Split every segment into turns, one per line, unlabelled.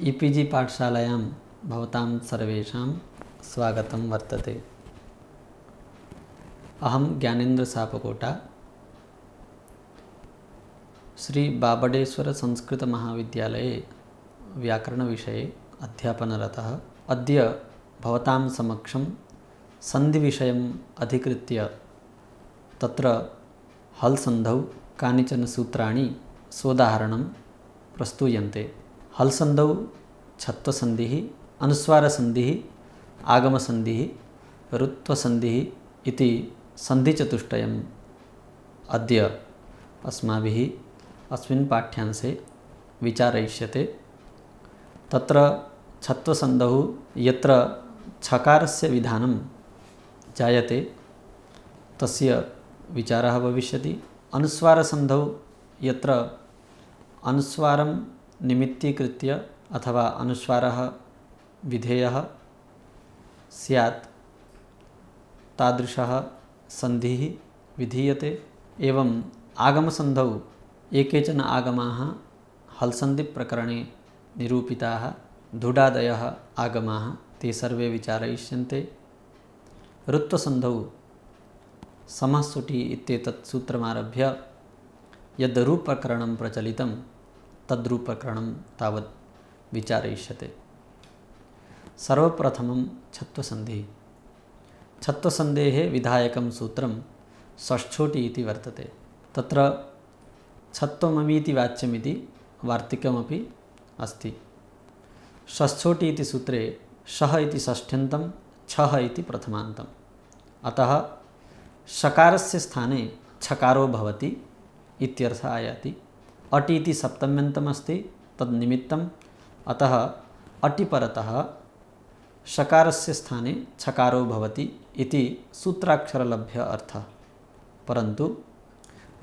E-PG पाठशालायां भवतां सर्वेषां स्वागतं वर्तते। अहं ज्ञानेन्द्रसापकोटा श्री बाबडेश्वर संस्कृतमहाविद्यालये व्याकरणविषये अध्यापनरतः। अद्य भवतां समक्षं सन्धिविषयम् अधिकृत्य तत्र हल् सन्धौ कानिचन सूत्राणि सोदाहरणं प्रस्तूयन्ते। हल् सन्धौ छत्वसन्धिः, अनुस्वारसन्धिः, आगमसन्धिः, ऋत्वसन्धिः इति सन्धिचतुष्टयम् अद्य अस्माभिः अस्मिन् पाठ्यांशे विचारयिष्यते। तत्र छत्वसन्धौ यत्र छकारस्य विधानं जायते तस्य विचारः भविष्यति। अनुस्वारसन्धौ यत्र अनुस्वारं निमित्तीकृत्य अथवा अनुस्वारः विधेयः स्यात् तादृशः सन्धिः विधीयते। एवम् आगमसन्धौ ये केचन आगमाः हल् सन्धिप्रकरणे निरूपिताः धुडादयः आगमाः ते सर्वे विचारयिष्यन्ते। ऋत्वसन्धौ समःसुटि इत्येतत् सूत्रमारभ्य यद् रुप्रकरणं प्रचलितं तद्रुप्रकरणं तावत् विचारयिष्यते। सर्वप्रथमं छत्वसन्धिः। छत्वसन्धेः विधायकं सूत्रं षष्ठोटि इति वर्तते। तत्र छत्वममीति वाच्यमिति वार्तिकमपि अस्ति। षष्ठोटि इति सूत्रे शः इति षष्ठ्यन्तं, छः इति प्रथमान्तम्। अतः षकारस्य स्थाने छकारो भवति इत्यर्थः आयाति। अटि इति सप्तम्यन्तम् अस्ति, तद्निमित्तम्। अतः अटि परतः षकारस्य स्थाने छकारो भवति इति सूत्राक्षरलभ्य अर्थः। परन्तु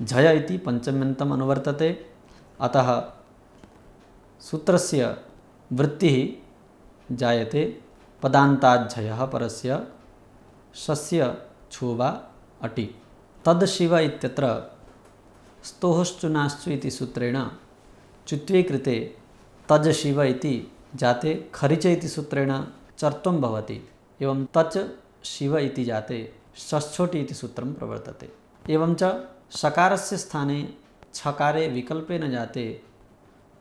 झय इति पञ्चम्यन्तम् अनुवर्तते। अतः सूत्रस्य वृत्तिः जायते पदान्ताज्झयः परस्य शस्य छुवा अटि। तद् शिव इत्यत्र स्तोश्चुनाश्चु इति सूत्रेण चुत्वे कृते तज् शिव इति जाते खरिच इति सूत्रेण चर्त्वं भवति। एवं तच् शिव इति जाते षष्ठोटि इति सूत्रं प्रवर्तते। एवं च षकारस्य स्थाने छकारे विकल्पेन जाते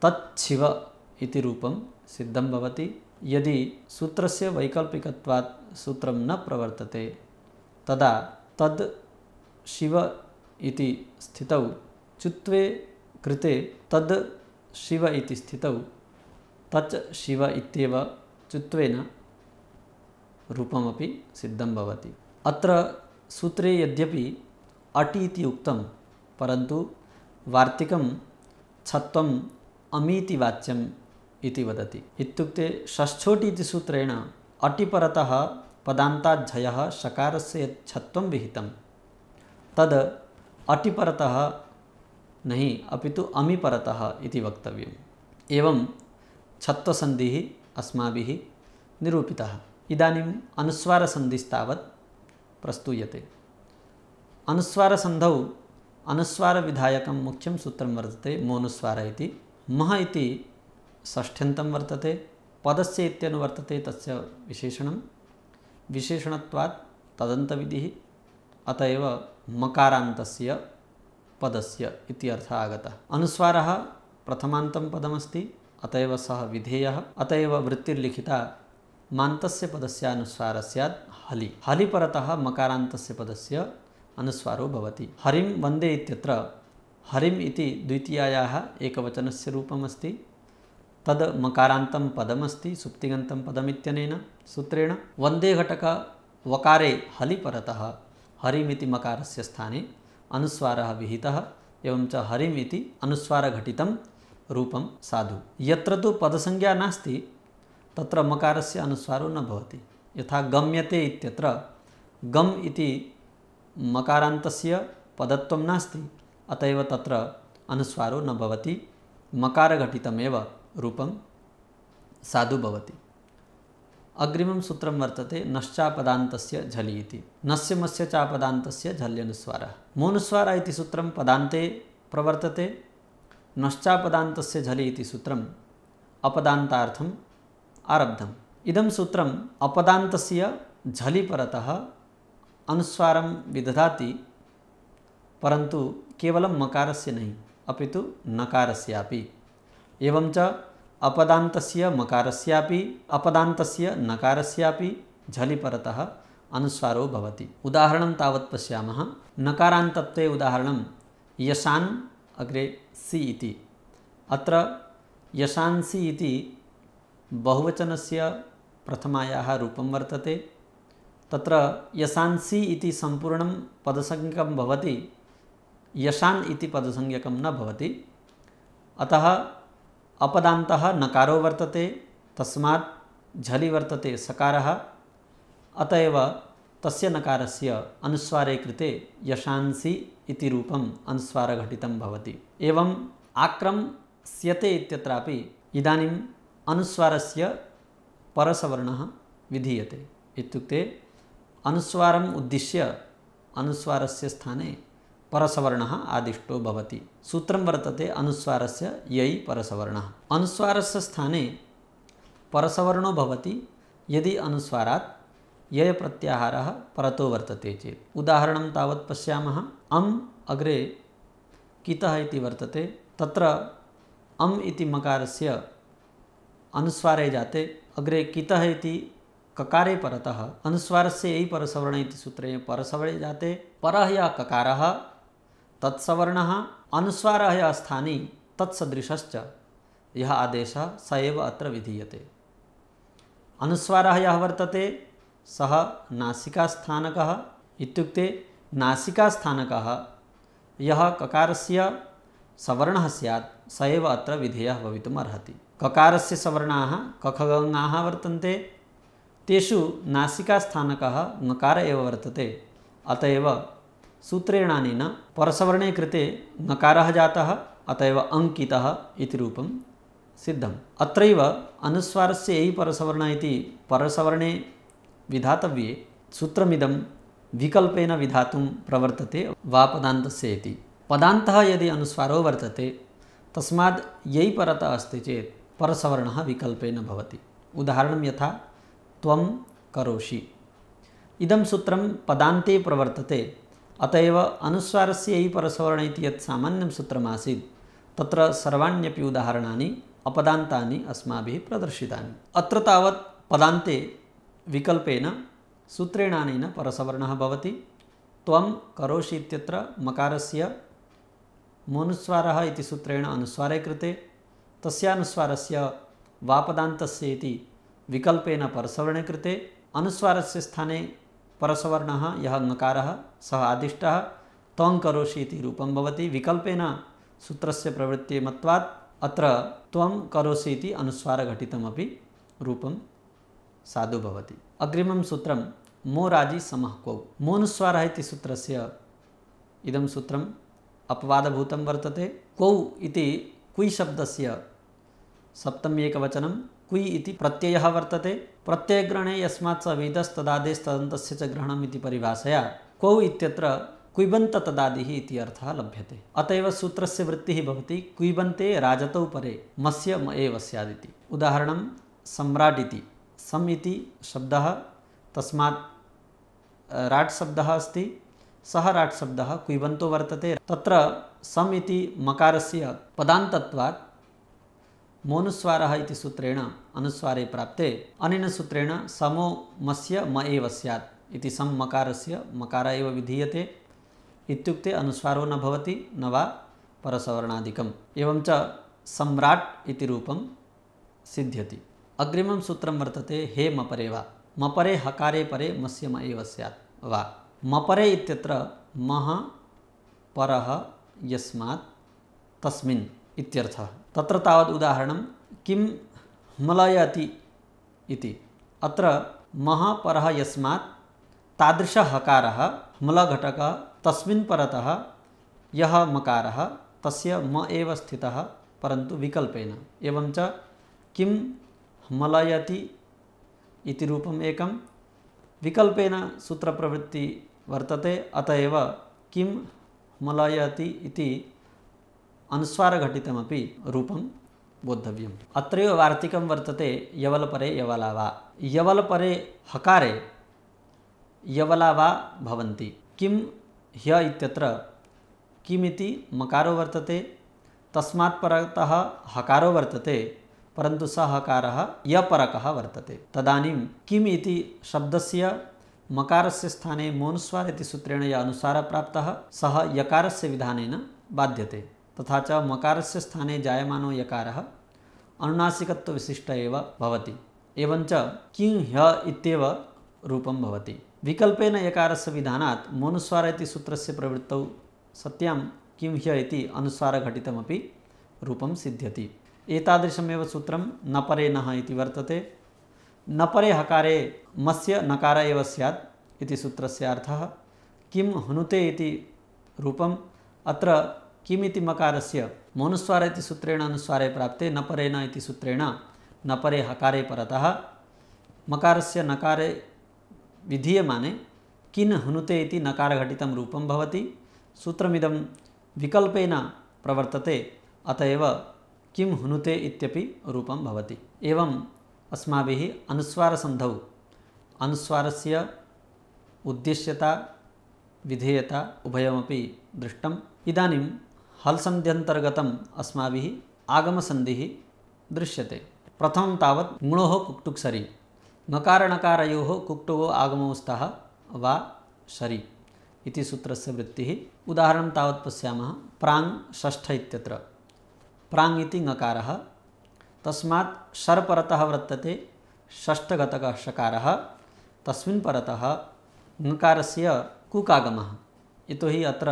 तच्छिव इति रूपं सिद्धं भवति। यदि सूत्रस्य वैकल्पिकत्वात् सूत्रं न प्रवर्तते तदा तद् शिव इति स्थितौ चुत्वे कृते तद् शिव इति स्थितौ तच् शिव इत्येव चुत्वेन रूपमपि सिद्धं भवति। अत्र सूत्रे यद्यपि अटि इति उक्तं परन्तु वार्तिकं छत्वम् अमीति वाच्यम् इति वदति। इत्युक्ते षष्ठोटि इति सूत्रेण अटि परतः पदान्ताज्झयः षकारस्य यत् छत्वं विहितं तद् अटि परतः नहि अपितु अमि परतः इति वक्तव्यम्। एवं छत्वसन्धिः अस्माभिः निरूपितः। इदानीम् अनुस्वारसन्धिस्तावत् प्रस्तूयते। अनुस्वारसन्धौ अनुस्वारविधायकं मुख्यं सूत्रं वर्तते मोनुस्वार इति। मः इति षष्ठ्यन्तं वर्तते। पदस्य इत्यनुवर्तते तस्य विशेषणं। विशेषणत्वात् तदन्तविधिः। अत एव मकारान्तस्य पदस्य इति अर्थः आगतः। अनुस्वारः प्रथमान्तं पदमस्ति, अत एव सः विधेयः। अत एव वृत्तिर्लिखिता मान्तस्य पदस्य अनुस्वारः स्यात् हलि। हलि परतः मकारान्तस्य पदस्य अनुस्वारो भवति। हरिं वन्दे इत्यत्र हरिम् इति द्वितीयायाः एकवचनस्य रूपमस्ति। तद् मकारान्तं पदमस्ति सुप्तिगन्तं पदमित्यनेन सूत्रेण। वन्दे घटक वकारे हलि परतः हरिमिति मकारस्य स्थाने अनुस्वारः विहितः। एवं च हरिम् इति अनुस्वारघटितं रूपं साधु। यत्र तु पदसंज्ञा नास्ति तत्र मकारस्य अनुस्वारो न भवति। यथा गम्यते इत्यत्र गम् इति मकारान्तस्य पदत्वं नास्ति, अत एव तत्र अनुस्वारो न भवति। मकारघटितमेव रूपं साधु भवति। अग्रिमं सूत्रं वर्तते नश्चापदान्तस्य झलि इति। नस्य मस्य चापदान्तस्य झल्यनुस्वारः। मोनुस्वार इति सूत्रं पदान्ते प्रवर्तते। नश्चापदान्तस्य झलि इति सूत्रं अपदान्तार्थम् आरब्धम्। इदं सूत्रम् अपदान्तस्य झलि परतः अनुस्वारं विदधाति, परन्तु केवलं मकारस्य नहीं अपितु नकारस्यापि। एवं च अपदान्तस्य मकारस्यापि अपदान्तस्य नकारस्यापि झलि परतः अनुस्वारो भवति। उदाहरणं तावत् पश्यामः। नकारान्तत्वे उदाहरणं यशान् अग्रे सि इति। अत्र यशांसि इति बहुवचनस्य प्रथमायाः रूपं वर्तते। तत्र यशांसि इति सम्पूर्णं पदसंज्ञकं भवति, यशान् इति पदसंज्ञकं न भवति। अतः अपदान्तः नकारो वर्तते, तस्मात् झलि वर्तते सकारः। अतएव तस्य नकारस्य अनुस्वारे कृते यशांसि इति रूपम् अनुस्वारघटितं भवति। एवम् आक्रम्स्यते इत्यत्रापि इदानीम् अनुस्वारस्य परसवर्णः विधीयते। इत्युक्ते अनुस्वारम् उद्दिश्य अनुस्वारस्य स्थाने परसवर्णः आदिष्टो भवति। सूत्रं वर्तते अनुस्वारस्य यै परसवर्णः। अनुस्वारस्य स्थाने परसवर्णो भवति यदि अनुस्वारात् यय प्रत्याहारः परतो वर्तते चेत्। उदाहरणं तावत् पश्यामः। अम् अग्रे कितः इति वर्तते। तत्र अम् इति मकारस्य अनुस्वारे जाते अग्रे कितः इति ककारे परतः अनुस्वारस्य यही परसवर्ण इति सूत्रे परसवर्णे जाते परः या ककारः तत्सवर्णः अनुस्वारः या स्थानी तत्सदृशश्च यः आदेशः स एव अत्र विधीयते। अनुस्वारः यः वर्तते सः नासिकास्थानकः। इत्युक्ते नासिकास्थानकः यः ककारस्य सवर्णः स्यात् स एव अत्र विधेयः भवितुम् अर्हति। ककारस्य सवर्णाः कखगङाः वर्तन्ते, तेषु नासिकास्थानकः नकार एव वर्तते। अतएव सूत्रेणानेन परसवर्णे कृते नकारः जातः, अतएव अंकितः इति रूपं सिद्धम्। अत्रैव अनुस्वारस्य यही परसवर्ण इति परसवर्णे विधातव्ये सूत्रमिदं विकल्पेन विधातुं प्रवर्तते वा पदान्तस्य इति। पदान्तः यदि अनुस्वारो वर्तते तस्माद् यही परतः अस्ति चेत् परसवर्णः विकल्पेन भवति। उदाहरणं यथा त्वं करोषि। इदं सूत्रं पदान्ते प्रवर्तते। अतएव अनुस्वारस्य यही परसवर्ण इति यत् सामान्यं सूत्रमासीत् तत्र सर्वाण्यपि उदाहरणानि अपदान्तानि अस्माभिः प्रदर्शितानि। अत्र तावत् पदान्ते विकल्पेन सूत्रेणानेन परसवर्णः भवति। त्वं करोषि इत्यत्र मकारस्य मोनुस्वारः इति सूत्रेण अनुस्वारे कृते, तस्यानुस्वारस्य वापदान्तस्य इति विकल्पेन परसवर्णे कृते अनुस्वारस्य स्थाने परसवर्णः यः नकारः सः आदिष्टः त्वं करोषि इति रूपं भवति। विकल्पेन सूत्रस्य प्रवृत्तिमत्वात् अत्र त्वं करोषि इति अनुस्वारघटितमपि रूपं साधु भवति। अग्रिमं सूत्रं मो राजी समः क्वौ। मोनुस्वारः इति सूत्रस्य इदं सूत्रम् अपवादभूतं वर्तते। क्वौ इति कुय् शब्दस्य सप्तमी एकवचनं कुय् इति प्रत्ययः वर्तते। प्रत्ययग्रहणे यस्मात् स वेदस्तदादेस्तदन्तस्य च ग्रहणम् इति परिभाषया क्वौ इत्यत्र कुय्बन्ततदादिः इति अर्थः लभ्यते। अतएव सूत्रस्य वृत्तिः भवति कुय्बन्ते राजतौ परे मस्य म एव स्यादिति। उदाहरणं सम्राट् इति। सम् इति शब्दः, तस्मात् राट् शब्दः अस्ति। सः राट् शब्दः कुय्बन्तो वर्तते। तत्र सम् इति मकारस्य पदान्तत्वात् मोनुस्वारः इति सूत्रेण अनुस्वारे प्राप्ते। अनेन सूत्रेण समो मस्य म एव स्यात् इति सम् मकारस्य मकार एव विधीयते। इत्युक्ते अनुस्वारो न भवति न वा परसवर्णादिकम्। एवं च सम्राट् इति रूपं सिद्ध्यति। अग्रिमं सूत्रं वर्तते हे मपरे वा। मपरे हकारे परे मस्य म एव स्यात् वा। मपरे इत्यत्र मः परः यस्मात् तस्मिन् इत्यर्थः। तत्र तावत् उदाहरणं किं मलयति इति। अत्र मः परः यस्मात् तादृशः हकारः मलघटकः तस्मिन् परतः यः मकारः तस्य म एव स्थितः परन्तु विकल्पेन। एवं च किं मलयति इति रूपम् एकं विकल्पेन सूत्रप्रवृत्ति वर्तते। अतएव किं मलयति इति अनुस्वारघटितमपि रूपं बोद्धव्यम्। अत्रैव वार्तिकं वर्तते यवलपरे यवलावा। यवलपरे हकारे यवलावा भवन्ति। किं ह्य इत्यत्र किमिति मकारो वर्तते, तस्मात् परतः हकारो वर्तते, परन्तु सः हकारः यपरकः वर्तते। तदानीं किम् इति शब्दस्य मकारस्य स्थाने मोनुस्वार इति सूत्रेण यः अनुस्वारः प्राप्तः सः यकारस्य विधानेन बाध्यते। तथा च मकारस्य स्थाने जायमानो यकारः अनुनासिकत्वविशिष्टः एव भवति। एवञ्च किं ह्य इत्येव रूपं भवति। विकल्पेन यकारस्य विधानात् मोनुस्वार इति सूत्रस्य प्रवृत्तौ सत्यां किं ह्य इति अनुस्वारघटितमपि रूपं सिद्ध्यति। एतादृशमेव सूत्रं नपरे नः इति वर्तते। नपरे हकारे मस्य नकार एव स्यात् इति सूत्रस्य अर्थः। किं हनुते इति रूपम् अत्र किम् इति मकारस्य मोनुस्वार इति सूत्रेण अनुस्वारे प्राप्ते नपरे न इति सूत्रेण नपरे हकारे परतः मकारस्य नकारे विधीयमाने किन् हनुते इति नकारघटितं रूपं भवति। सूत्रमिदं विकल्पेन प्रवर्तते, अतएव किं हनुते इत्यपि रूपं भवति। एवम् अस्माभिः अनुस्वारसन्धौ अनुस्वारस्य उद्देश्यता विधेयता उभयमपि दृष्टम्। इदानीं हल्सन्ध्यन्तर्गतम् अस्माभिः आगमसन्धिः दृश्यते। प्रथमं तावत् ङ्णोः कुक्तुक्सरि नकारनकारयोः कुक्तोः आगमौ स्तः वा शरि इति सूत्रस्य वृत्तिः। उदाहरणं तावत् पश्यामः। प्राङ् षष्ठ इत्यत्र प्राङ् इति ङकारः, तस्मात् शर् परतः वर्तते षष्ठघतकः षकारः, तस्मिन् परतः ङकारस्य कुकागमः। यतोहि अत्र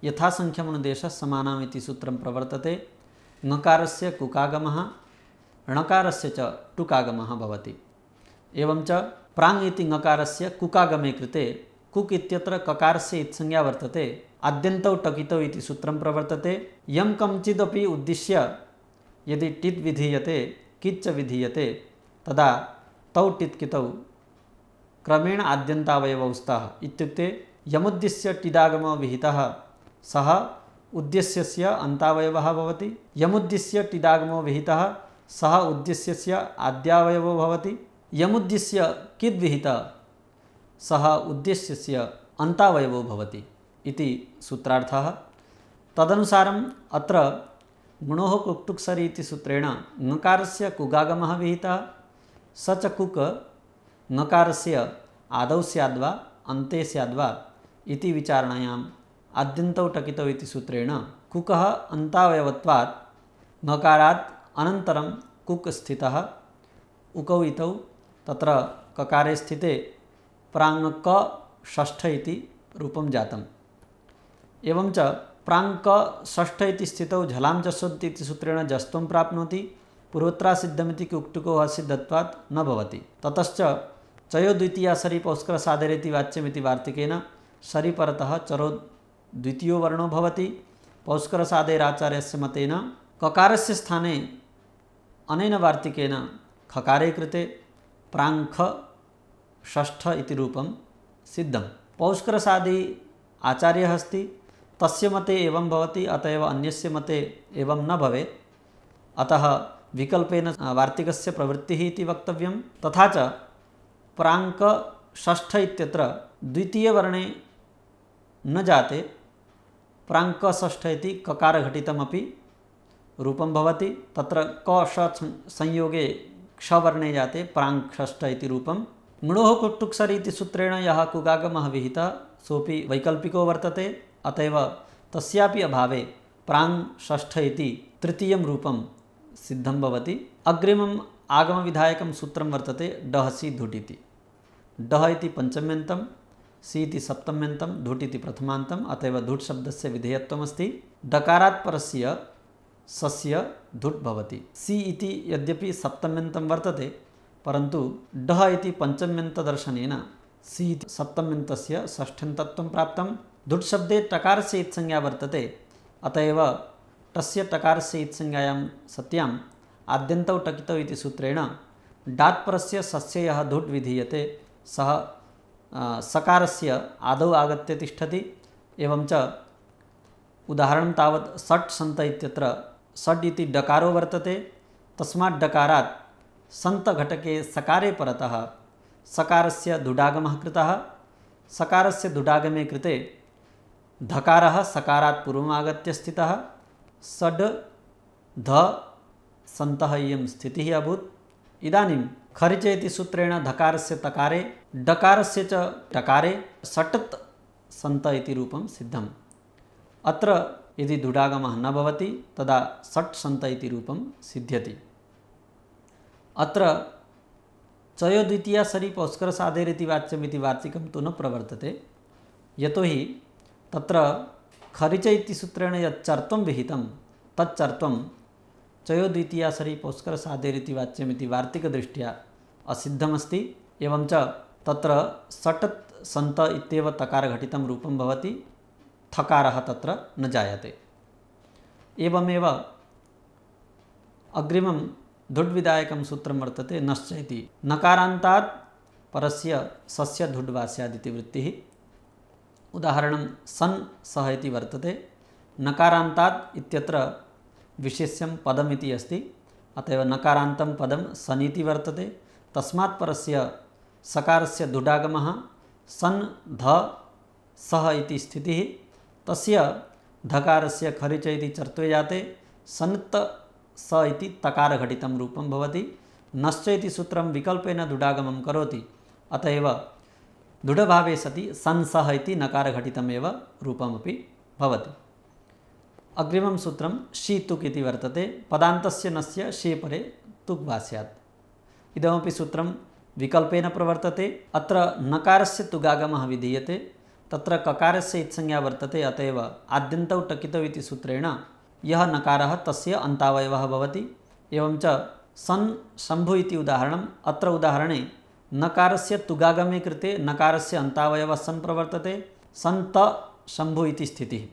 यथासङ्ख्यमनुदेशः समानम् इति सूत्रं प्रवर्तते। ङकारस्य कुकागमः णकारस्य च टुकागमः भवति। एवञ्च प्राङ् इति ङकारस्य कुकागमे कृते कुक् इत्यत्र ककारस्य इत्संज्ञा वर्तते। आद्यन्तौ टकितौ इति सूत्रं प्रवर्तते। यं कञ्चिदपि उद्दिश्य यदि टित् विधीयते किच्च विधीयते तदा तौ टित्कितौ क्रमेण आद्यन्तावयवौ स्तः। इत्युक्ते यमुद्दिश्य टिदागमो विहितः सः उद्देश्यस्य अन्तावयवः भवति। यमुद्दिश्य टिदागमो विहितः सः उद्देश्यस्य आद्यावयवो भवति। यमुद्दिश्य किद् विहितः सः उद्देश्यस्य अन्तावयवो भवति इति सूत्रार्थः। तदनुसारम् अत्र ङ्णोः कुक्तुक्सरि इति सूत्रेण ङकारस्य कुगागमः विहितः, स च कुक् ङकारस्य आदौ स्याद्वा अन्ते स्याद्वा इति विचारणायाम् आद्यन्तौ टकितौ इति सूत्रेण कुकः अन्तावयवत्वात् ङकारात् अनन्तरं कुक् स्थितः उकौ इतौ तत्र ककारे स्थिते प्राङ् क षष्ठ इति रूपं जातम्। एवञ्च प्राङ् क षष्ठ इति स्थितौ झलां जस्वन्ति इति सूत्रेण जस्त्वं प्राप्नोति। पूर्वत्रा सिद्धमिति कुक्तुको सिद्धत्वात् न भवति। ततश्च चयो द्वितीया सरि पौष्करसादेरेति वाच्यमिति वार्तिकेन सरि परतः चरो द्वितीयो वर्णो भवति। पौष्करसादेराचार्यस्य मतेन ककारस्य स्थाने अनेन वार्तिकेन खकारे कृते प्राङ्ख षष्ठ इति रूपं सिद्धं। पौष्करसादी आचार्यः अस्ति, तस्य मते एवं भवति, अतएव अन्यस्य मते एवं न भवेत्। अतः विकल्पेन वार्तिकस्य प्रवृत्तिः इति वक्तव्यं। तथा च प्राङ्क षष्ठ इत्यत्र द्वितीयवर्णे न जाते प्राङ्क षष्ठ इति ककारघटितमपि रूपं भवति। तत्र क ष संयोगे क्षवर्णे जाते प्राङ् षष्ठ इति रूपं। ङ्णोः कुक्तुक्सरि इति सूत्रेण यः कुगागमः विहितः सोऽपि वैकल्पिको वर्तते, अतएव तस्यापि अभावे प्राङ् षष्ठ इति तृतीयं रूपं सिद्धं भवति। अग्रिमम् आगमविधायकं सूत्रं वर्तते डहसि धुट् इति। डः इति पञ्चम्यन्तं, सि इति सप्तम्यन्तं, धुट् इति प्रथमान्तम्, अतएव धुट् शब्दस्य विधेयत्वमस्ति। डकारात् परस्य सस्य धुट् भवति। सि इति यद्यपि सप्तम्यन्तं वर्तते, परन्तु डः इति पञ्चम्यन्तदर्शनेन सि इति सप्तम्यन्तस्य षष्ठ्यन्तत्वं प्राप्तं। धुट् शब्दे टकारस्य इत्संज्ञा वर्तते, अतएव तस्य टकारस्य इत्संज्ञायां सत्याम् आद्यन्तौ टकितौ इति सूत्रेण डात्परस्य सस्य यः धुट् विधीयते सः सकारस्य आदौ आगत्य तिष्ठति। एवञ्च उदाहरणं तावत् षट् सन्त इत्यत्र षड् इति डकारो वर्तते, तस्मात् डकारात् सन्तघटके सकारे परतः सकारस्य दुडागमः कृतः। सकारस्य दुडागमे कृते धकारः सकारात् पूर्वम् आगत्य स्थितः। षड् ध सन्तः इयं स्थितिः अभूत्। इदानीं खरिच इति सूत्रेण धकारस्य तकारे डकारस्य च टकारे षट् सन्त इति रूपं सिद्धम्। अत्र यदि दुडागमः न भवति तदा षट् सन्त इति रूपं सिद्ध्यति। अत्र चयो द्वितीया सरि पौष्करसाधेरिति वाच्यमिति वार्तिकं तु न प्रवर्तते, यतोहि तत्र खरिच इति सूत्रेण यत् चर्त्वं विहितं तत् चर्त्वं चयो द्वितीया सरि पौष्करसाधेरिति वाच्यमिति वार्तिकदृष्ट्या असिद्धमस्ति। एवं च तत्र षट् सन्त इत्येव तकारघटितं रूपं भवति, थकारः तत्र न जायते। एवमेव अग्रिमं धुड्विधायकं सूत्रं वर्तते नश्च इति। नकारान्तात् परस्य सस्य धुड्वा स्यादिति वृत्तिः। उदाहरणं सन् सः इति वर्तते। नकारान्तात् इत्यत्र विशेष्यं पदमिति अस्ति, अतः एव नकारान्तं पदं सनीति वर्तते। तस्मात् परस्य सकारस्य दुडागमः सन् ध सः इति स्थितिः। तस्य धकारस्य खरिच इति चर्त्वे जाते सन्त स इति तकारघटितं रूपं भवति। नश्च इति सूत्रं विकल्पेन दुडागमं करोति, अतः एव दुडभावे सति संसः इति नकारघटितमेव रूपमपि भवति। अग्रिमं सूत्रं शी तुक् इति वर्तते। पदान्तस्य नस्य शे परे तुक् वा स्यात्। इदमपि सूत्रं विकल्पेन प्रवर्तते। अत्र नकारस्य तुगागमः विधीयते, तत्र ककारस्य इत्संज्ञा वर्तते, अतः एव आद्यन्तौ टकितौ इति सूत्रेण यः नकारः तस्य अन्तावयवः भवति। एवं च सन् शम्भु इति उदाहरणम्। अत्र उदाहरणे नकारस्य तुगागमे कृते नकारस्य अन्तावयवः सन् प्रवर्तते, सन्त शम्भु इति स्थितिः।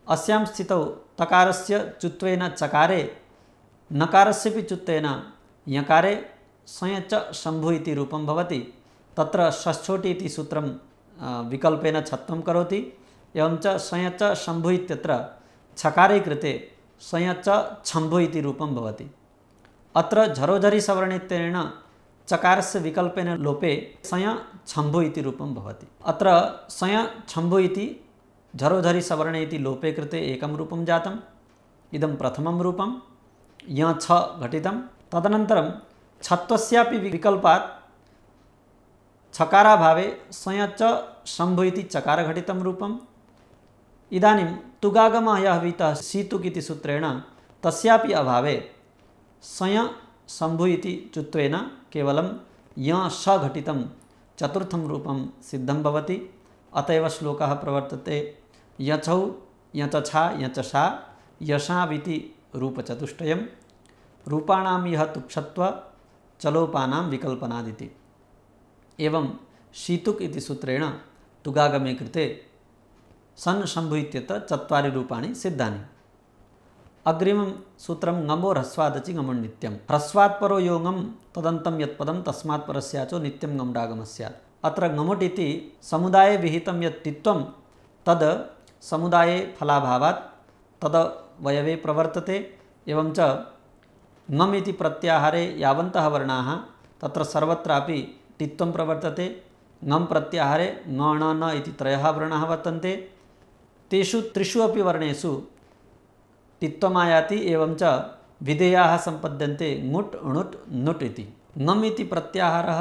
अस्यां स्थितौ तकारस्य चुत्वेन चकारे नकारस्यपि चुत्वेन यकारे संय च शम्भु इति रूपं भवति। तत्र षष्ठोटि इति सूत्रं विकल्पेन छत्वं करोति। एवं च संय च शम्भु इत्यत्र छकारे कृते संय च छम्भु इति रूपं भवति। अत्र झरोझरि सवर्णेन चकारस्य विकल्पेन लोपे संय छम्भु इति रूपं भवति। अत्र संय छम्भु इति झरोझरि सवर्णे इति लोपे कृते एकं रूपं जातम्। इदं प्रथमं रूपं य छ घटितं। तदनन्तरं छत्वस्यापि विकल्पात् छकाराभावे संय च शम्भु इति चकारघटितं रूपम्। इदानीं तुगागमः यः विहितः शीतुक् इति सूत्रेण तस्यापि अभावे संय शम्भु इति चुत्वेन केवलं य श घटितं चतुर्थं रूपं सिद्धं भवति। अत एव श्लोकः प्रवर्तते यछौ यचछा यचषा यशाविति रूपचतुष्टयं रूपाणां यः तुक्षत्व चलोपानां विकल्पनादिति। एवं शीतुक् इति सूत्रेण तुगागमे कृते सन् शम्भु इत्यत्र चत्वारि रूपाणि सिद्धानि। अग्रिमं सूत्रं ङमो ह्रस्वादचि ङमोन्नित्यं। ह्रस्वात् परो यो ङम् तदन्तं यत्पदं तस्मात् परस्याचो नित्यं ङम्डागमः स्यात्। अत्र ङमुट् इति समुदाये विहितं यत् टित्वं तद् समुदाये फलाभावात् तदवयवे प्रवर्तते। एवं च ङम् इति प्रत्याहारे यावन्तः वर्णाः तत्र सर्वत्रापि टित्वं प्रवर्तते। ङम् प्रत्याहारे ङ ण न इति त्रयः वर्णाः वर्तन्ते। तेषु त्रिषु अपि वर्णेषु टित्वमायाति। एवं च विधेयाः सम्पद्यन्ते ङुट् णुट् नुट् इति। ङम् इति प्रत्याहारः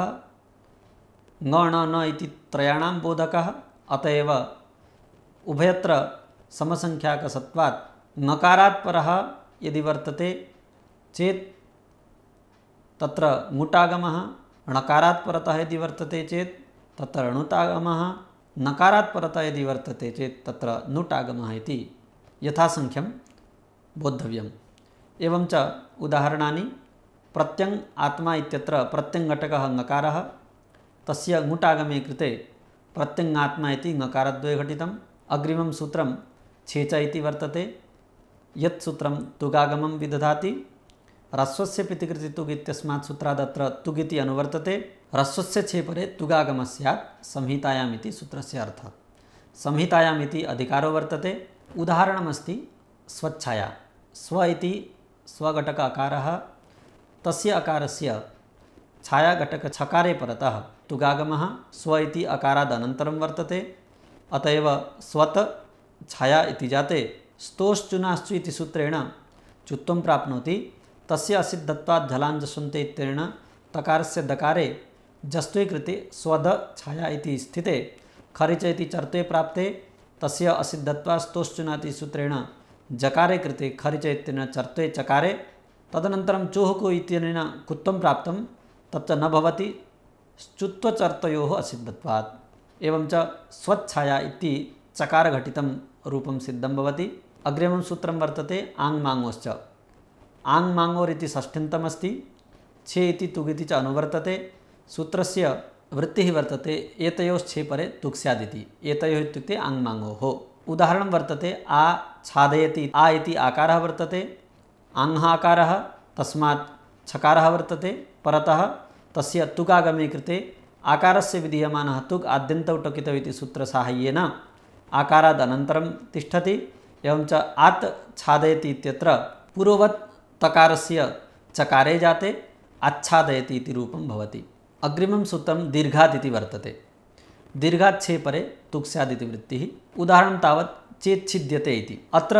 ङ ण न इति त्रयाणां बोधकः, अत एव उभयत्र समसंख्याकसत्वात् ङकारात् परः यदि वर्तते चेत् तत्र ङुटागमः, णकारात् परतः यदि वर्तते चेत् तत्र णुतागमः, नकारात् परतः यदि वर्तते चेत् तत्र नुटागमः इति यथासंख्यं बोद्धव्यम्। एवं च उदाहरणानि प्रत्यङ् आत्मा इत्यत्र प्रत्यङ्घटकः ङकारः, तस्य ङुटागमे कृते प्रत्यङ्गात्मा इति ङकारद्वये घटितम्। अग्रिमं सूत्रं छेच इति वर्तते। यत् सूत्रं तुगागमं विदधाति। ह्रस्वस्य पितिकृति तुग् इत्यस्मात् सूत्रात् अत्र तुग् इति अनुवर्तते। ह्रस्वस्य छेपरे तुगागमः स्यात् संहितायाम् इति सूत्रस्य अर्थः। संहितायाम् इति अधिकारो वर्तते। उदाहरणमस्ति स्वच्छाया। स्व इति स्वघटक अकारः तस्य अकारस्य छायाघटक छकारे परतः तुगागमः स्व इति अकाराद् अनन्तरं वर्तते। अतएव स्वत् छाया इति जाते स्तोश्चुनाश्चु इति सूत्रेण चुत्वं प्राप्नोति। तस्य असिद्धत्वात् झलाञ्जसन्ते इत्यनेन तकारस्य दकारे जस्त्वे कृते स्वध छाया इति स्थिते खरिच इति चर्त्वे प्राप्ते तस्य असिद्धत्वात् स्तोश्चुनाति सूत्रेण जकारे कृते खरिच इत्यनेन चर्त्वे चकारे तदनन्तरं चोहको इत्यनेन कुत्वं प्राप्तं तच्च न भवति च्युत्वचर्तयोः असिद्धत्वात्। एवं च स्वच्छाया इति चकारघटितं रूपं सिद्धं भवति। अग्रिमं सूत्रं वर्तते आङ्माङ्गोश्च। आङ्माङ्गोर् इति षष्ठ्यन्तमस्ति। छे इति तुग् इति च अनुवर्तते। सूत्रस्य वृत्तिः वर्तते एतयोश्छे परे तुक् स्यादिति। एतयोः इत्युक्ते आङ्माङ्गोः। उदाहरणं वर्तते आ छादयति। आ इति आकारः वर्तते। आङ्ः आकारः तस्मात् छकारः वर्तते परतः तस्य तुकागमे कृते आकारस्य विधीयमानः तुक् आद्यन्तौ टकितौ इति सूत्रसाहाय्येन आकाराद् अनन्तरं तिष्ठति। एवं च आत् छादयति इत्यत्र पूर्ववत् तकारस्य चकारे जाते आच्छादयति इति रूपं भवति। अग्रिमं सूत्रं दीर्घात् इति वर्तते। दीर्घात् छे परे तुक् स्यादिति वृत्तिः। उदाहरणं तावत् चेच्छिद्यते इति। अत्र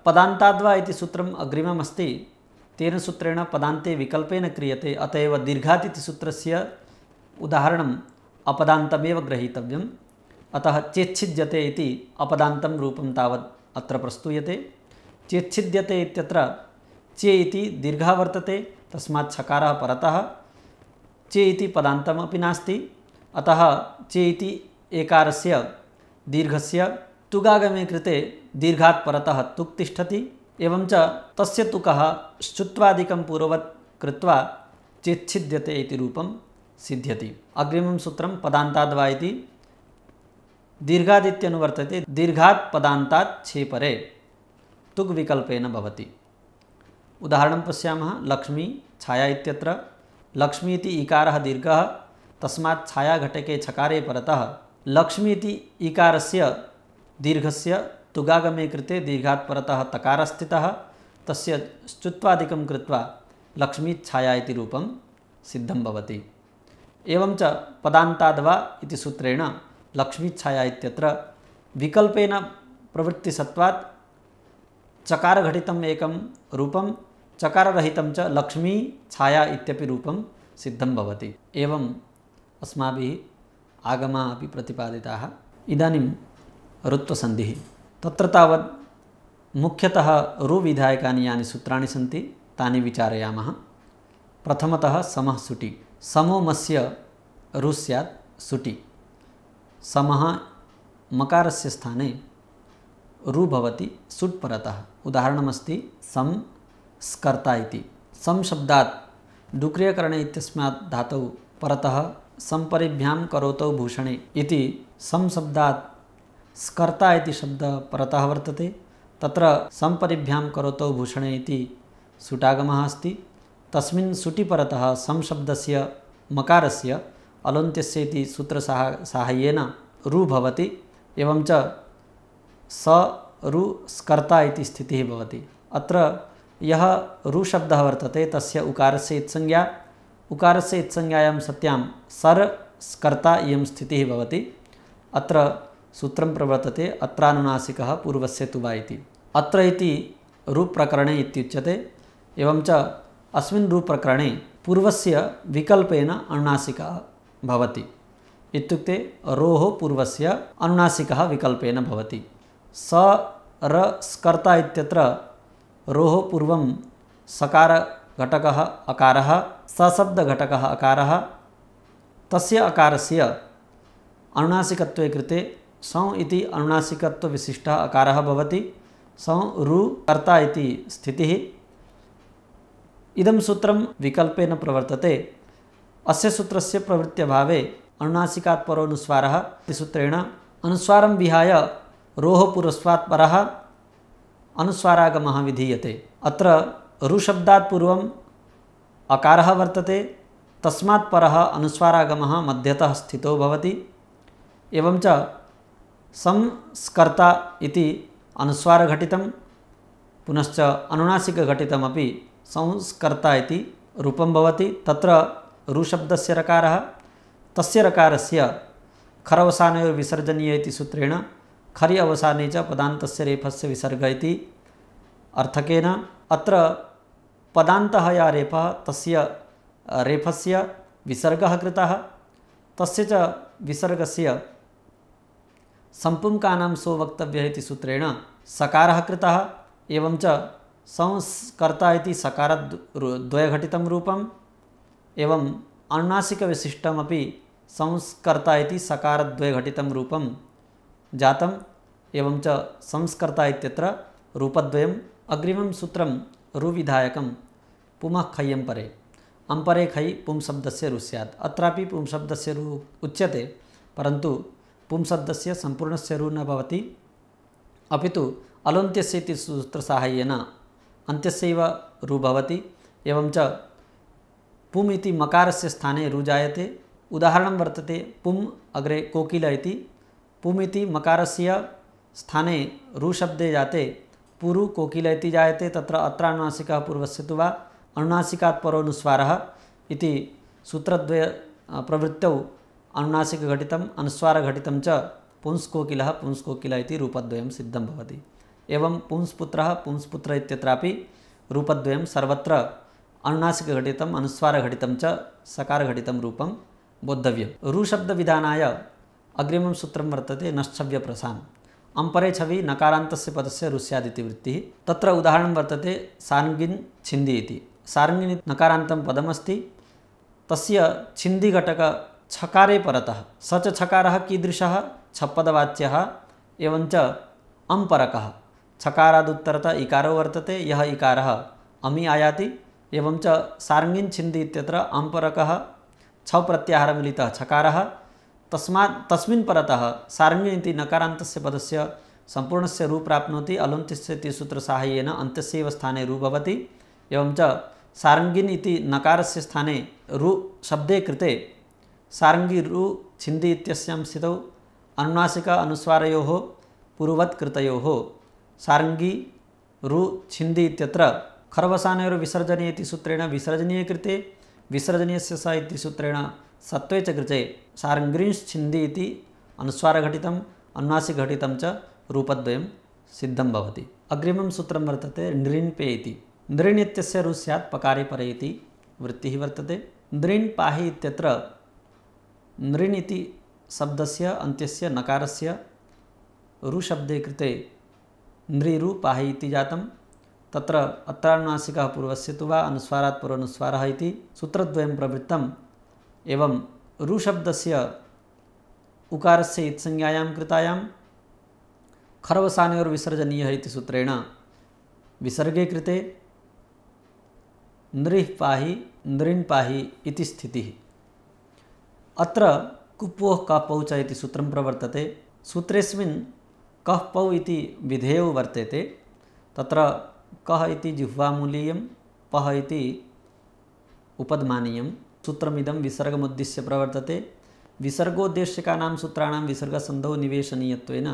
पदान्ताद्वा इति सूत्रम् अग्रिमम् अस्ति। तेन सूत्रेण पदान्ते विकल्पेन क्रियते। अतएव दीर्घात् इति सूत्रस्य उदाहरणम् अपदान्तमेव ग्रहीतव्यम्। अतः चेच्छिद्यते इति अपदान्तं रूपं तावत् अत्र प्रस्तूयते। चेच्छिद्यते इत्यत्र चे इति दीर्घः वर्तते तस्मात् छकारः परतः चे इति पदान्तमपि नास्ति। अतः चे इति एकारस्य दीर्घस्य तुगागमे कृते दीर्घात् परतः तुक् तिष्ठति। एवं च तस्य तुकः श्चुत्वादिकं पूर्ववत् कृत्वा चेच्छिद्यते इति रूपं सिद्ध्यति। अग्रिमं सूत्रं पदान्ताद्वा इति। दीर्घादित्यनुवर्तते। दीर्घात् पदान्तात् छे परे तुक् विकल्पेन भवति। उदाहरणं पश्यामः। लक्ष्मी छाया इत्यत्र लक्ष्मी इति इकारः दीर्घः तस्मात् छायाघटके छकारे परतः लक्ष्मी इति इकारस्य दीर्घस्य तुगागमे कृते दीर्घात् परतः तकारः स्थितः तस्य श्चुत्वादिकं कृत्वा लक्ष्मी छाया इति रूपं सिद्धं भवति। एवं च पदान्ताद्वा इति सूत्रेण लक्ष्मी छाया इत्यत्र विकल्पेन प्रवृत्तिसत्वात् चकारघटितम् एकं रूपं चकाररहितं च लक्ष्मी छाया इत्यपि रूपं सिद्धं भवति। एवम् अस्माभिः आगमाः अपि प्रतिपादिताः। इदानीं ऋत्वसन्धिः। तत्र तावत् मुख्यतः रुविधायकानि यानि सूत्राणि सन्ति तानि विचारयामः। प्रथमतः समः सुटि। समो मस्य रु स्यात् सुटि। समः मकारस्य स्थाने रु भवति सुट् परतः। उदाहरणमस्ति सं स्कर्ता इति। सं शब्दात् डुक्रियकरणे इत्यस्मात् धातौ परतः संपरिभ्यां करोतौ भूषणे इति सं शब्दात् स्कर्ता इति शब्दः परतः वर्तते। तत्र संपरिभ्यां करोतौ भूषणे इति सुटागमः अस्ति। तस्मिन् सुटि परतः सं शब्दस्य मकारस्य अलोन्त्यस्य इति सूत्रसाहाय्येन रु भवति। एवं च स रु स्कर्ता इति स्थितिः भवति। अत्र यः रु शब्दः वर्तते तस्य उकारस्य इत्संज्ञा। उकारस्य इत्संज्ञायां सत्यां सर् स्कर्ता इयं स्थितिः भवति। अत्र सूत्रं प्रवर्तते अत्रानुनासिकः पूर्वस्य तु वा इति। अत्र इति रुप्रकरणे इत्युच्यते। एवं च अस्मिन् रुप्रकरणे पूर्वस्य विकल्पेन अनुनासिकः भवति। इत्युक्ते रोः पूर्वस्य अनुनासिकः विकल्पेन भवति। स र स्कर्ता इत्यत्र रोः पूर्वं सकारघटकः अकारः सशब्दघटकः अकारः तस्य अकारस्य अनुनासिकत्वे कृते सं इति अनुनासिकत्वविशिष्टः अकारः भवति। सं रु कर्ता इति स्थितिः। इदं सूत्रं विकल्पेन प्रवर्तते। अस्य सूत्रस्य प्रवृत्त्यभावे अनुनासिकात् परोनुस्वारः इति सूत्रेण अनुस्वारं विहाय रोः पूर्वस्वात् परः अनुस्वारागमः विधीयते। अत्र रु शब्दात् पूर्वम् अकारः वर्तते तस्मात् परः अनुस्वारागमः मध्यतः स्थितो भवति। एवं च संस्कर्ता इति अनुस्वारघटितं पुनश्च अनुनासिकघटितमपि संस्कर्ता इति रूपं भवति। तत्र रुशब्दस्य रकारः तस्य रकारस्य खरवसानयोर्विसर्जनीय इति सूत्रेण खरि अवसाने च पदान्तस्य रेफस्य विसर्ग इति अर्थकेन अत्र पदान्तः या रेफः तस्य रेफस्य विसर्गः कृतः, तस्य च विसर्गस्य संपुंकानां सो वक्तव्यः इति सूत्रेण सकारः कृतः। एवं च संस्कर्ता इति सकारद्वयघटितं रूपम् एवं अनुनासिकविशिष्टमपि संस्कर्ता इति सकारद्वयघटितं रूपं जातम्। एवं च संस्कर्ता इत्यत्र रूपद्वयम्। अग्रिमं सूत्रं रुविधायकं पुमः खय्यं परे अम्परे खयि पुंशब्दस्य रु स्यात्। अत्रापि पुंशब्दस्य रु उच्यते, परन्तु पुंशब्दस्य सम्पूर्णस्य रु न भवति, अपितु अलोन्त्यस्य इति सूत्रसाहाय्येन अन्त्यस्यैव रु भवति। एवं च पुम् इति मकारस्य स्थाने रु जायते। उदाहरणं वर्तते पुम् अग्रे कोकिल इति। पुम् इति मकारस्य स्थाने रु शब्दे जाते पुरु कोकिल इति जायते। तत्र अत्र अनुनासिकः पूर्वस्य तु वा अनुनासिकात् परोनुस्वारः इति सूत्रद्वय प्रवृत्तौ अनुनासिकघटितम् अनुस्वारघटितं च पुंस्कोकिलः पुंस्कोकिल इति रूपद्वयं सिद्धं भवति। एवं पुंस्पुत्रः पुंस्पुत्र इत्यत्रापि रूपद्वयं सर्वत्र अनुनासिकघटितम् अनुस्वारघटितं च सकारघटितं रूपं बोद्धव्यं। रुशब्दविधानाय अग्रिमं सूत्रं वर्तते नश्छव्यप्रसान्। अम्परे छवि नकारान्तस्य पदस्य रु स्यादिति वृत्तिः। तत्र उदाहरणं वर्तते सार्ङ्गिन् छिन्दी इति। सार्ङ्गिन् नकारान्तं पदमस्ति, तस्य छिन्दिघटक छकारे परतः स च छकारः कीदृशः छपदवाच्यः एवं च अम्परकः। छकारादुत्तरतः इकारो वर्तते, यः इकारः अमि आयाति। एवं च सार्ङ्गिन् छिन्दी इत्यत्र अम्परकः छौ प्रत्याहारमिलितः छकारः, तस्मात् तस्मिन् परतः सार्ङ्गिन् इति नकारान्तस्य पदस्य सम्पूर्णस्य रु प्राप्नोति। अलोन्त्यस्य इति सूत्रसाहाय्येन अन्त्यस्यैव स्थाने रु भवति। एवं च सार्ङ्गिन् इति नकारस्य स्थाने रु शब्दे कृते सार्ङ्गी रु छिन्दी इत्यस्यां स्थितौ अनुनासिक अनुस्वारयोः पूर्ववत् कृतयोः सार्ङ्गी रु छिन्दी इत्यत्र खरवसानयोर्विसर्जनीय इति सूत्रेण विसर्जनीय कृते विसर्जनीयस्य स इति सूत्रेण सत्वे च कृते सार्ङ्ग्रींश्छिन्दी इति अनुस्वारघटितम् अनुनासिकघटितं च रूपद्वयं सिद्धं भवति। अग्रिमं सूत्रं वर्तते नृन् पे इति। नृन् इत्यस्य रु स्यात् पकारे परे इति वृत्तिः वर्तते। नृन् पाहि इत्यत्र नृन् इति शब्दस्य अन्त्यस्य नकारस्य रु शब्दे कृते नृरु पाहि इति जातं। तत्र अत्रानुनासिकः पूर्वस्य तु वा अनुस्वारात् पूर्वानुस्वारः इति सूत्रद्वयं प्रवृत्तम्। एवं रु शब्दस्य उकारस्य इत्संज्ञायां कृतायां खरवसानयोर्विसर्जनीयः इति सूत्रेण विसर्गे कृते नृः पाहि नृन् पाहि इति स्थितिः। अत्र कुप्वोः कपौ च इति सूत्रं प्रवर्तते। सूत्रेऽस्मिन् कः पौ इति विधेयौ वर्तेते। तत्र कः इति जिह्वामूलीयं, पः इति उपद्मानीयं। सूत्रमिदं विसर्गमुद्दिश्य प्रवर्तते। विसर्गोद्देश्यकानां सूत्राणां विसर्गसन्धौ निवेशनीयत्वेन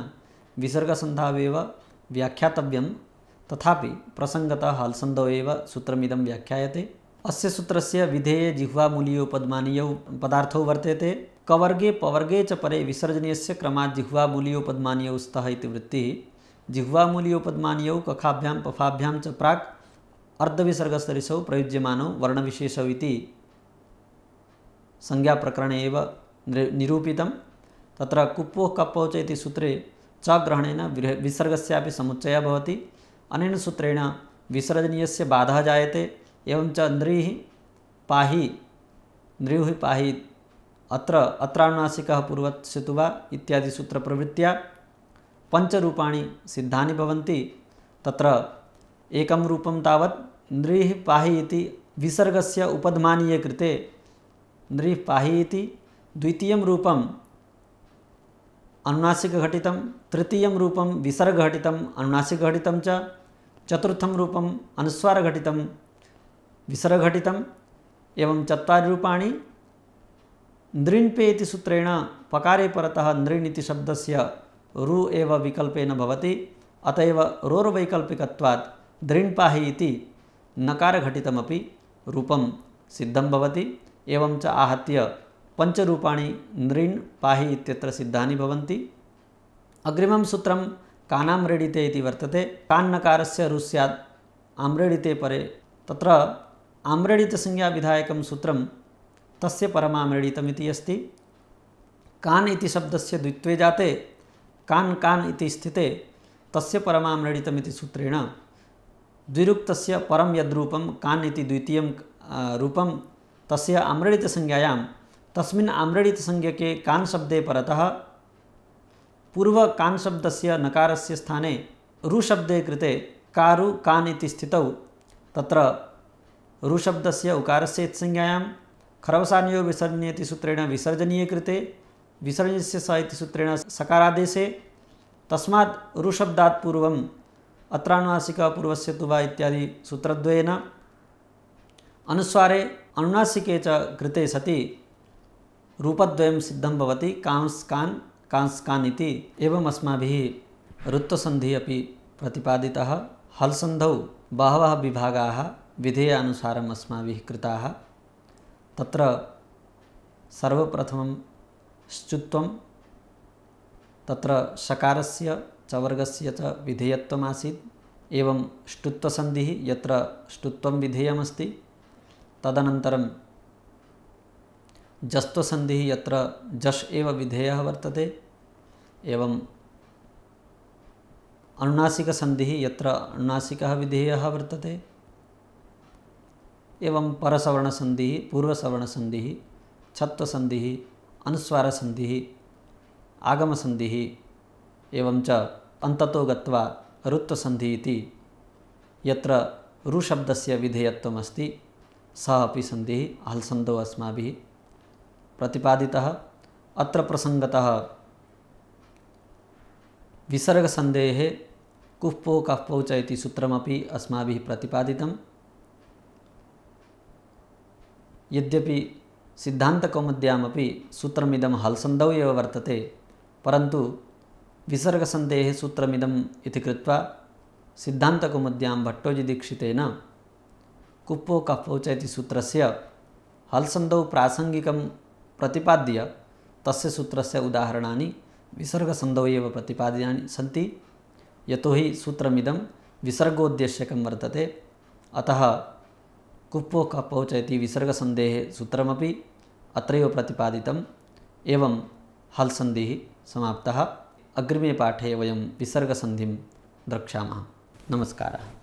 विसर्गसन्धावेव व्याख्यातव्यं, तथापि प्रसङ्गतः हल्सन्धौ एव सूत्रमिदं व्याख्यायते। अस्य सूत्रस्य विधेये जिह्वामूलीयोपद्मानीयौ पदार्थौ वर्तेते। कवर्गे पवर्गे च परे विसर्जनीयस्य क्रमात् जिह्वामूलीयोपद्मानीयौ स्तः इति वृत्तिः। जिह्वामूलीयोपद्मानीयौ कखाभ्यां पफाभ्यां च प्राक् अर्धविसर्गसरिसौ प्रयुज्यमानौ वर्णविशेषौ इति संज्ञाप्रकरणे एव निरूपितं। तत्र कुप्वोः कप्पौ च इति सूत्रे च ग्रहणेन विसर्गस्यापि समुच्चयः भवति। अनेन सूत्रेण विसर्जनीयस्य बाधः जायते। एवं च नृः पाहि नृः पाहि अत्रानुनासिकः पूर्वत् सितु वा इत्यादि सूत्रप्रवृत्त्या पञ्चरूपाणि सिद्धानि भवन्ति। तत्र एकं रूपं तावत् नृः पाहि इति विसर्गस्य उपध्मानीये कृते नृः पाहि इति, द्वितीयं रूपम् अनुनासिकघटितं, तृतीयं रूपं विसर्गघटितं अनुनासिकघटितं च, चतुर्थं रूपम् अनुस्वारघटितं विसर्गघटितम्। एवं चत्वारि रूपाणि नृन् पे इति सूत्रेण पकारे परतः नृन् इति शब्दस्य रु एव विकल्पेन भवति। अतएव रोर्वैकल्पिकत्वात् दृण् पाहि इति नकारघटितमपि रूपं सिद्धं भवति। एवं च आहत्य पञ्चरूपाणि नृण् पाहि इत्यत्र सिद्धानि भवन्ति। अग्रिमं सूत्रं कानाम्रेडिते इति वर्तते। कान्नकारस्य रुः स्यात् आम्रेडिते परे, तत्र आम्रेडितसंज्ञाविधायकं सूत्रं तस्य परमाम्रेडितमिति अस्ति। कान् इति शब्दस्य द्वित्वे जाते कान् कान् इति स्थिते तस्य परमाम्रेडितमिति सूत्रेण द्विरुक्तस्य परं यद्रूपं कान् इति द्वितीयं रूपं तस्य आम्रेडितसंज्ञायां तस्मिन् आम्रेडितसंज्ञके कान् शब्दे परतः पूर्व कान् शब्दस्य नकारस्य स्थाने रुशब्दे कृतेकारु कान् इति स्थितौ तत्र रुशब्दस्य उकारस्य संज्ञायां खरवसानयो विसर्जनीयति सूत्रेण विसर्जनीय कृते विसर्जस्य स इति सूत्रेण सकारादेशे तस्मात् रुशब्दात् पूर्वम् अत्रानुनासिक पूर्वस्य तु वा इत्यादि सूत्रद्वयेन अनुस्वारे अनुनासिके च कृते सति रूपद्वयं सिद्धं भवति कांस्कान् कांस्कान् इति। एवम् अस्माभिः ऋत्वसन्धिः अपि प्रतिपादितः। हल्सन्धौ बहवः विभागाः विधेयानुसारम् अस्माभिः कृताः। तत्र सर्वप्रथमं श्चुत्वं, तत्र शकारस्य च वर्गस्य च विधेयत्वमासीत्। एवं ष्टुत्वसन्धिः यत्र ष्टुत्वं विधेयमस्ति। तदनन्तरं जस्त्वसन्धिः यत्र जश् एव विधेयः वर्तते। एवं अनुनासिकसन्धिः यत्र अनुनासिकः विधेयः वर्तते। एवं परसवर्णसन्धिः, पूर्वसवर्णसन्धिः, छत्वसन्धिः, अनुस्वारसन्धिः, आगमसन्धिः, एवं च अन्ततो गत्वा ऋत्वसन्धिः इति यत्र रुशब्दस्य विधेयत्वमस्ति सः अपि सन्धिः हल्सन्धौ अस्माभिः प्रतिपादितः। अत्र प्रसङ्गतः विसर्गसन्धेः कुप्पो कप्पौ च इति सूत्रमपि अस्माभिः प्रतिपादितं। यद्यपि सिद्धान्तकौमुद्यामपि सूत्रमिदं हल्सन्धौ एव वर्तते, परन्तु विसर्गसन्धेः सूत्रमिदम् इति कृत्वा सिद्धान्तकौमुद्यां भट्टोजीदीक्षितेन कुप्पो कप्पौ च इति सूत्रस्य हल्सन्धौ प्रासङ्गिकं प्रतिपाद्य तस्य सूत्रस्य उदाहरणानि विसर्गसन्धौ एव प्रतिपाद्यानि सन्ति। यतोहि सूत्रमिदं विसर्गोद्देश्यकं वर्तते, अतः कुप्पो कप्पौ च इति विसर्गसन्धेः सूत्रमपि अत्रैव प्रतिपादितम्। एवं हल्सन्धिः समाप्तः। अग्रिमे पाठे वयं विसर्गसन्धिं द्रक्ष्यामः। नमस्कारः।